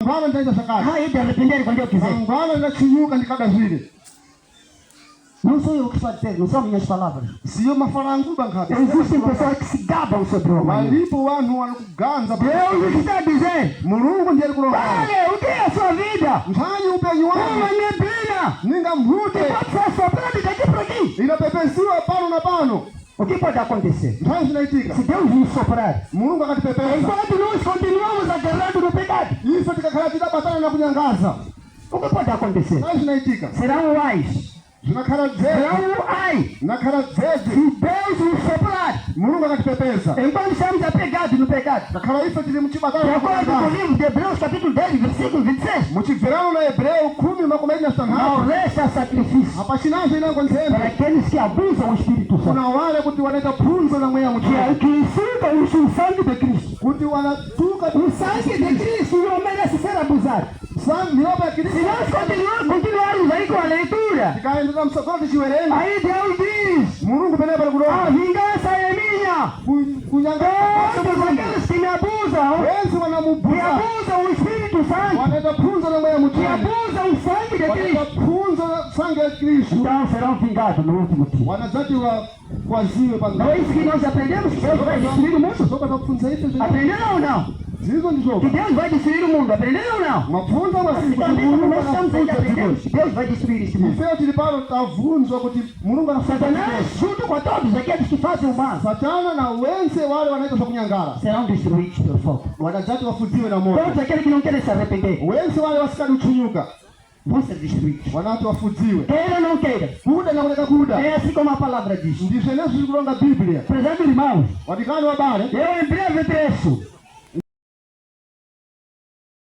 Ngwana ndaita sakati. Ha yeye anapendea kwa ndio kizee. Ngwana ndachinyuka ndikada vile. Não sou eu que estou a dizer, não são minhas palavras. Sio mafarangu bangabe. Existem pessoas que se gabam sobre o homem. Malipo wanu wanakuganza. Deus está dizendo. Mulungu ndiye alikuroga. Olha, o que é a sua vida? Mtani upenyu wako. Uma neblina. Ninga mvute. Pode ser soprado daqui para aqui. Inapepesiwa pano na pano. O que pode acontecer? Mtani zinaitika. Se Deus nos soprar. Mulungu akatipepesa. Enquanto nós continuamos agarrando no pecado. Isso tikakhala batana na kunyangaza. O que pode acontecer? Mtani zinaitika. Serão ais. Serão ai. Na cara zeze. Se Deus nos soprar. Mulungu akatipepesa. Enquanto estamos apegados no pecado. Takhala isso tilimutibatana. De acordo com o livro de Hebreus capítulo 10, versículo 26. Mutiverano na Hebreu 10:26. Não resta sacrifício. Hapashinazo inangonzembe. Para aqueles que abusam o Espírito Santo. Kuna wale kuti wanaita punzo na mweya mchana. Que insultam o sangue de Cristo. Kuti wanatuka o sangue de Cristo não merece ser abusado. Se nós continuarmos aí com a leitura, aí Deus diz: a vingança é minha. Todos aqueles que me abusam, que abusam o Espírito Santo, que abusam o sangue de Cristo, então serão vingados no último dia. Não é isso que nós aprendemos? Que Deus vai destruir o mundo? Aprenderam ou não? Que Deus vai destruir o mundo, aprenderam ou não? Nós estamos aí aprendendo que Deus vai destruir esse mundo. Satanás, junto com todos aqueles que fazem o mal, serão destruídos pelo fogo. Todos aqueles que não querem se arrepender vão ser destruídos. Queira ou não queira. É assim como a palavra diz. Prezados irmãos, eu em breve peço